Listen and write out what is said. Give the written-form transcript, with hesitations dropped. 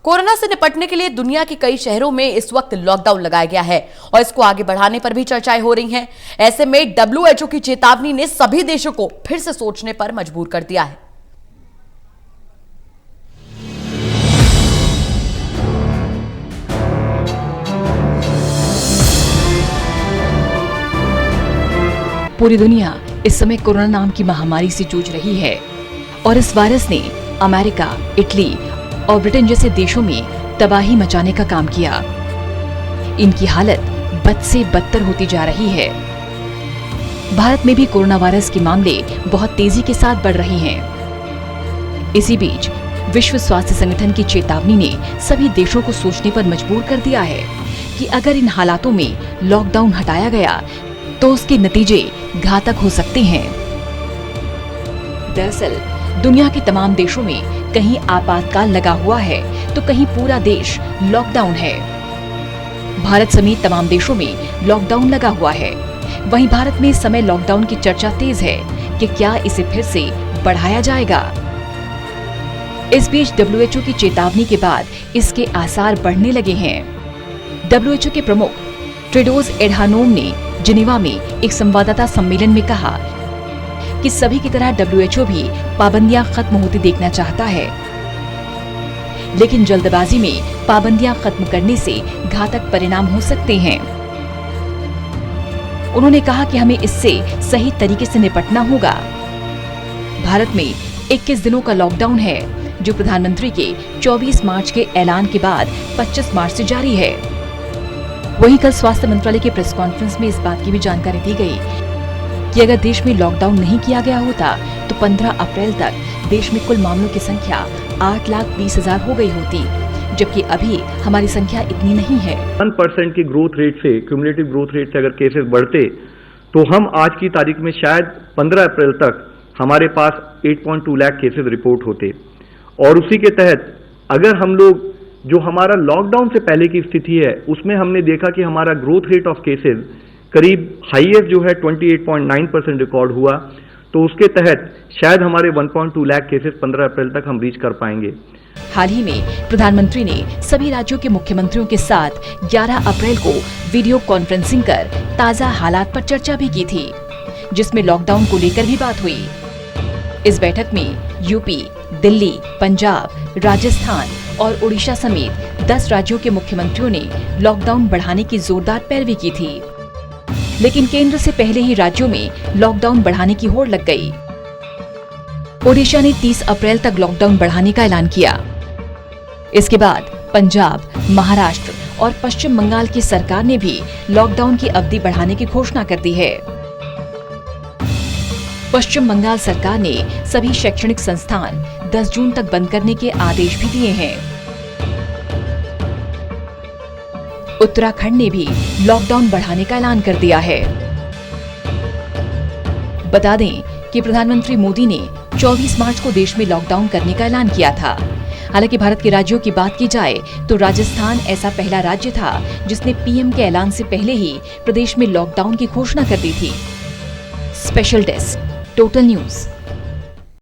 Corona से निपटने के लिए दुनिया के कई शहरों में इस वक्त लॉकडाउन लगाया गया है और इसको आगे बढ़ाने पर भी चर्चाएं हो रही हैं। ऐसे में WHO की चेतावनी ने सभी देशों को फिर से सोचने पर मजबूर कर दिया है। पूरी दुनिया इस समय कोरोना नाम की महामारी से जूझ रही है और इस वायरस ने अमेरिका, इटली और ब्रिटेन जैसे देशों में तबाही मचाने का काम किया। इनकी हालत बद से बदतर होती जा रही है। भारत में भी कोरोना वायरस के मामले बहुत तेजी के साथ बढ़ रहे हैं। इसी बीच विश्व स्वास्थ्य संगठन की चेतावनी ने सभी देशों को सोचने पर मजबूर कर दिया है कि अगर इन हालातों में लॉकडाउन हटाया गया तो उसके नतीजे घातक हो सकते हैं। दरअसल दुनिया के तमाम देशों में कहीं आपातकाल लगा हुआ है तो कहीं पूरा देश लॉकडाउन है। भारत समेत तमाम देशों में लॉकडाउन लगा हुआ है। वहीं भारत में इस समय लॉकडाउन की चर्चा तेज है कि क्या इसे फिर से बढ़ाया जाएगा। इस बीच WHO की चेतावनी के बाद इसके आसार बढ़ने लगे हैं। WHO के प्रमुख टेड्रोस एडहानोम ने जिनेवा में एक संवाददाता सम्मेलन में कहा कि सभी की तरह WHO भी पाबंदियां खत्म होती देखना चाहता है, लेकिन जल्दबाजी में पाबंदियां खत्म करने से घातक परिणाम हो सकते हैं। उन्होंने कहा कि हमें इससे सही तरीके से निपटना होगा। भारत में 21 दिनों का लॉकडाउन है जो प्रधानमंत्री के 24 मार्च के ऐलान के बाद 25 मार्च से जारी है। वहीं कल स्वास्थ्य मंत्रालय के प्रेस कॉन्फ्रेंस में इस बात की भी जानकारी दी गई कि अगर देश में लॉकडाउन नहीं किया गया होता तो 15 अप्रैल तक देश में कुल मामलों की संख्या 8,20,000 हो गई होती, जबकि अभी हमारी संख्या इतनी नहीं है। 1% की ग्रोथ रेट से, क्यूमुलेटिव ग्रोथ रेट से अगर केसेस बढ़ते तो हम आज की तारीख में शायद 15 अप्रैल तक हमारे पास 8.2 लाख केसेस रिपोर्ट होते और उसी के तहत अगर हम लोग जो हमारा लॉकडाउन से पहले की स्थिति है उसमें हमने देखा कि हमारा ग्रोथ रेट ऑफ केसेस करीब हाईएस्ट जो है 28.9% रिकॉर्ड हुआ, तो उसके तहत शायद हमारे 1.2 लाख केसेस 15 अप्रैल तक हम रीच कर पाएंगे। हाल ही में प्रधानमंत्री ने सभी राज्यों के मुख्यमंत्रियों के साथ 11 अप्रैल को वीडियो कॉन्फ्रेंसिंग कर ताज़ा हालात पर चर्चा भी की थी, जिसमें लॉकडाउन को लेकर भी बात हुई। इस बैठक में यूपी, दिल्ली, पंजाब, राजस्थान और उड़ीसा समेत 10 राज्यों के मुख्यमंत्रियों ने लॉकडाउन बढ़ाने की जोरदार पैरवी की थी, लेकिन केंद्र से पहले ही राज्यों में लॉकडाउन बढ़ाने की होड़ लग गई। ओडिशा ने 30 अप्रैल तक लॉकडाउन बढ़ाने का ऐलान किया। इसके बाद पंजाब, महाराष्ट्र और पश्चिम बंगाल की सरकार ने भी लॉकडाउन की अवधि बढ़ाने की घोषणा कर दी है। पश्चिम बंगाल सरकार ने सभी शैक्षणिक संस्थान 10 जून तक बंद करने के आदेश भी दिए हैं। उत्तराखंड ने भी लॉकडाउन बढ़ाने का ऐलान कर दिया है। बता दें कि प्रधानमंत्री मोदी ने 24 मार्च को देश में लॉकडाउन करने का ऐलान किया था। हालांकि भारत के राज्यों की बात की जाए तो राजस्थान ऐसा पहला राज्य था जिसने पीएम के ऐलान से पहले ही प्रदेश में लॉकडाउन की घोषणा कर दी थी। Special desk, total news.